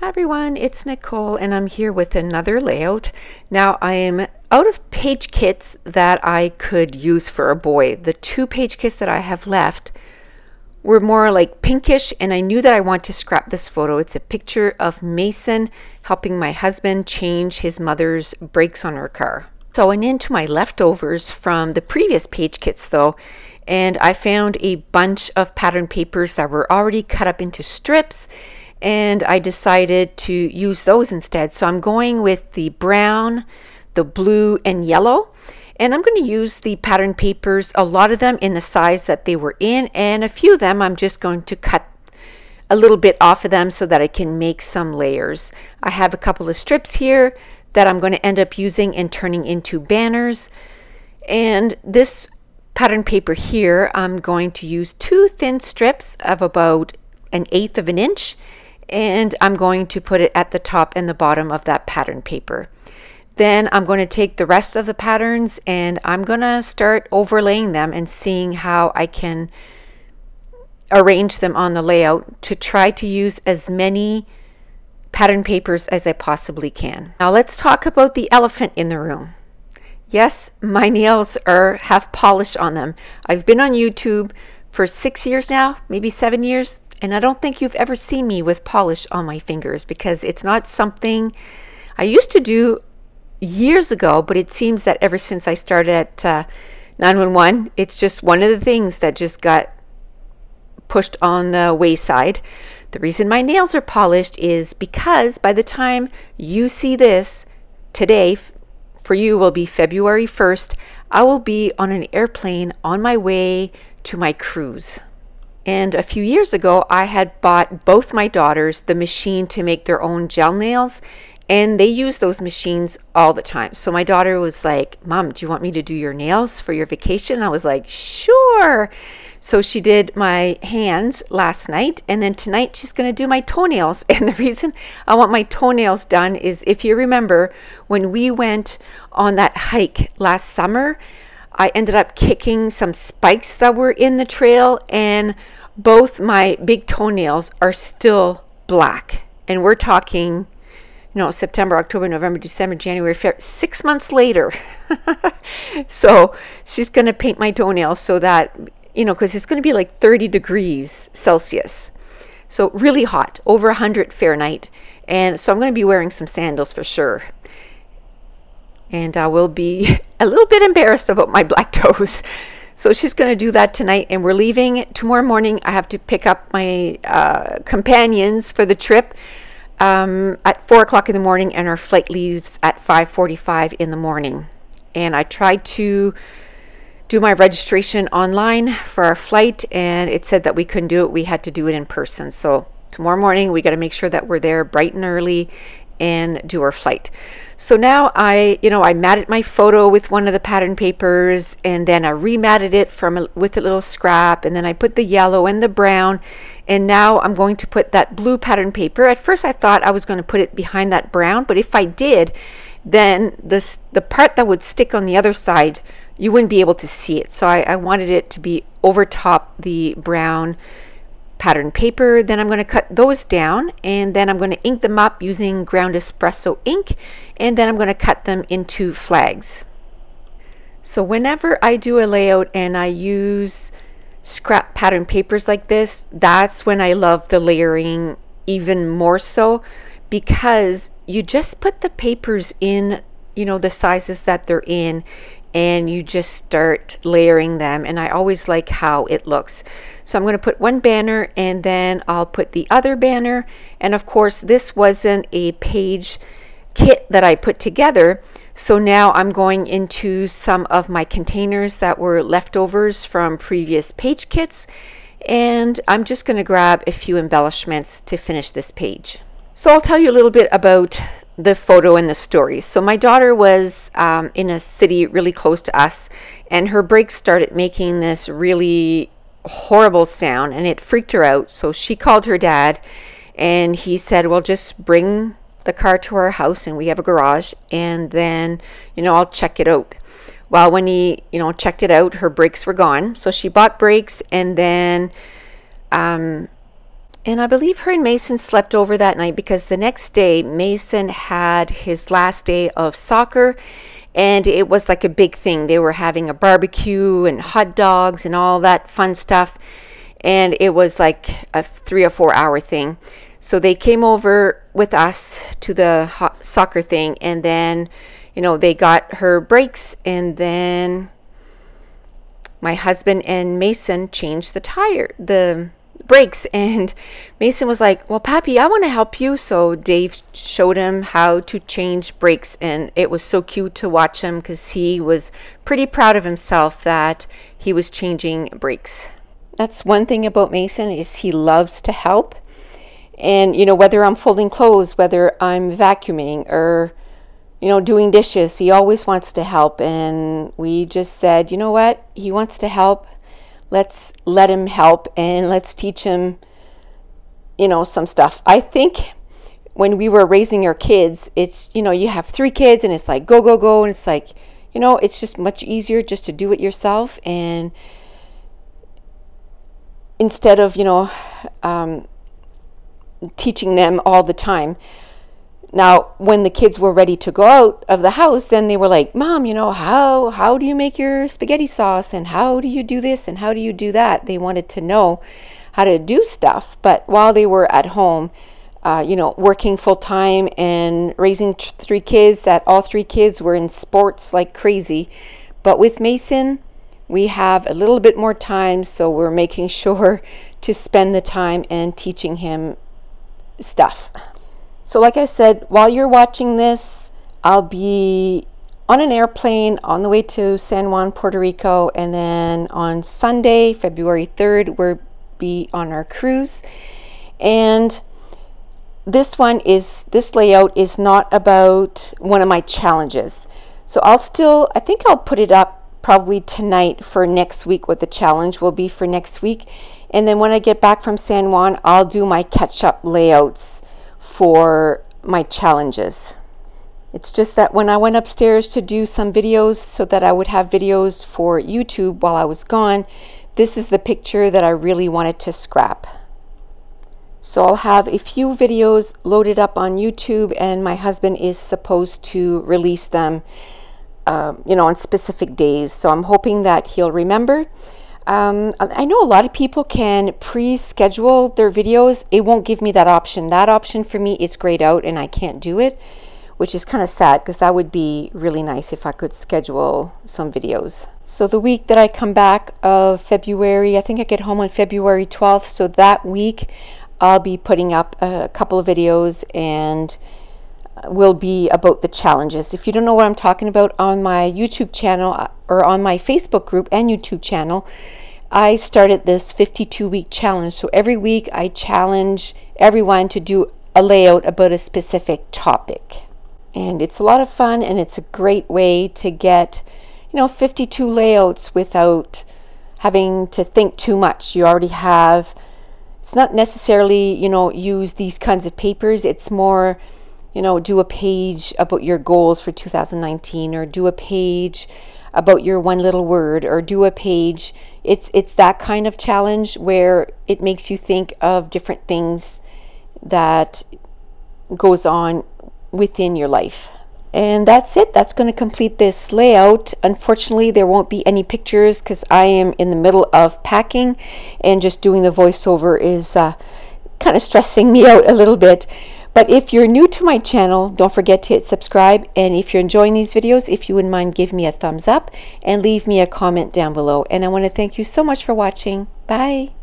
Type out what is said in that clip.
Hi everyone, it's Nicole and I'm here with another layout. Now I am out of page kits that I could use for a boy. The two page kits that I have left were more like pinkish, and I knew that I want to scrap this photo. It's a picture of Mason helping my husband change his mother's brakes on her car. So I went into my leftovers from the previous page kits though, and I found a bunch of pattern papers that were already cut up into strips, and I decided to use those instead. So I'm going with the brown, the blue, and yellow. And I'm going to use the pattern papers, a lot of them in the size that they were in, and a few of them I'm just going to cut a little bit off of them so that I can make some layers. I have a couple of strips here that I'm going to end up using and turning into banners. And this pattern paper here, I'm going to use two thin strips of about 1/8 of an inch, and I'm going to put it at the top and the bottom of that pattern paper. Then I'm going to take the rest of the patterns and I'm going to start overlaying them and seeing how I can arrange them on the layout to try to use as many pattern papers as I possibly can. Now let's talk about the elephant in the room. Yes, my nails have polish on them. I've been on YouTube for 6 years now, maybe 7 years, and I don't think you've ever seen me with polish on my fingers because it's not something I used to do years ago, but it seems that ever since I started at 911, it's just one of the things that just got pushed on the wayside. The reason my nails are polished is because by the time you see this today, for you will be February 1st, I will be on an airplane on my way to my cruise. And a few years ago, I had bought both my daughters the machine to make their own gel nails, and they use those machines all the time. So my daughter was like, "Mom, do you want me to do your nails for your vacation?" I was like, "Sure." So she did my hands last night, and then tonight she's going to do my toenails. And the reason I want my toenails done is, if you remember, when we went on that hike last summer, I ended up kicking some spikes that were in the trail, and both my big toenails are still black. And we're talking, September, October, November, December, January, February, 6 months later. So she's going to paint my toenails so that, because it's going to be like 30 degrees Celsius. So really hot, over 100 Fahrenheit. And so I'm going to be wearing some sandals for sure. And I will be a little bit embarrassed about my black toes. So she's going to do that tonight, and we're leaving tomorrow morning. I have to pick up my companions for the trip at 4 o'clock in the morning, and our flight leaves at 5:45 in the morning. And I tried to do my registration online for our flight, and it said that we couldn't do it. We had to do it in person. So tomorrow morning, we got to make sure that we're there bright and early and do our flight. So now I matted my photo with one of the pattern papers, and then I rematted it with a little scrap, and then I put the yellow and the brown, and now I'm going to put that blue pattern paper. At first I thought I was going to put it behind that brown, but if I did, then the part that would stick on the other side, you wouldn't be able to see it. So I wanted it to be over top the brown pattern paper. Then I'm going to cut those down, and then I'm going to ink them up using ground espresso ink, and then I'm going to cut them into flags. So whenever I do a layout and I use scrap pattern papers like this, that's when I love the layering even more so, because you just put the papers in, the sizes that they're in, and you just start layering them, and I always like how it looks. So I'm going to put one banner, and then I'll put the other banner. And of course, this wasn't a page kit that I put together, so now I'm going into some of my containers that were leftovers from previous page kits, and I'm just going to grab a few embellishments to finish this page. So I'll tell you a little bit about the photo and the story. So my daughter was in a city really close to us, and her brakes started making this really horrible sound, and it freaked her out. So she called her dad, and he said, "Well, just bring the car to our house, and we have a garage, and then I'll check it out." Well, when he checked it out, her brakes were gone. So she bought brakes, and then And I believe her and Mason slept over that night because the next day Mason had his last day of soccer, and it was like a big thing. They were having a barbecue and hot dogs and all that fun stuff, and it was like a 3 or 4 hour thing. So they came over with us to the soccer thing, and then they got her brakes, and then my husband and Mason changed the brakes, and Mason was like, well, Pappy, I want to help you. So Dave showed him how to change brakes, and it was so cute to watch him because he was pretty proud of himself that he was changing brakes. That's one thing about Mason, is he loves to help. And whether I'm folding clothes, whether I'm vacuuming, or doing dishes, he always wants to help. And we just said, you know what, he wants to help, let's let him help, and let's teach him some stuff. I think when we were raising our kids, it's you have 3 kids, and it's like go go go, and it's like it's just much easier just to do it yourself, and instead of teaching them all the time. Now, when the kids were ready to go out of the house, then they were like, Mom, how do you make your spaghetti sauce? And how do you do this? And how do you do that? They wanted to know how to do stuff. But while they were at home, working full time and raising 3 kids, that all 3 kids were in sports like crazy. But with Mason, we have a little bit more time, so we're making sure to spend the time and teaching him stuff. So like I said, while you're watching this, I'll be on an airplane on the way to San Juan, Puerto Rico, and then on Sunday, February 3rd, we'll be on our cruise. And this layout is not about one of my challenges. So I think I'll put it up probably tonight for next week, what the challenge will be for next week. And then when I get back from San Juan, I'll do my catch-up layouts for my challenges. It's just that when I went upstairs to do some videos so that I would have videos for YouTube while I was gone, this is the picture that I really wanted to scrap. So I'll have a few videos loaded up on YouTube, and my husband is supposed to release them on specific days. So I'm hoping that he'll remember. I know a lot of people can pre-schedule their videos. It won't give me that option. That option for me is grayed out, and I can't do it, which is kind of sad because that would be really nice if I could schedule some videos. So the week that I come back of February, I think I get home on February 12th. So that week I'll be putting up a couple of videos, and will be about the challenges. If you don't know what I'm talking about, on my YouTube channel or on my Facebook group and YouTube channel, I started this 52-week challenge. So every week I challenge everyone to do a layout about a specific topic. And it's a lot of fun, and it's a great way to get 52 layouts without having to think too much. You already have, it's not necessarily use these kinds of papers. It's more do a page about your goals for 2019, or do a page about your one little word, or do a page. It's that kind of challenge where it makes you think of different things that goes on within your life. And that's it. That's going to complete this layout. Unfortunately, there won't be any pictures because I am in the middle of packing, and just doing the voiceover is kind of stressing me out a little bit. But if you're new to my channel, don't forget to hit subscribe. And if you're enjoying these videos, if you wouldn't mind, give me a thumbs up and leave me a comment down below. And I want to thank you so much for watching. Bye.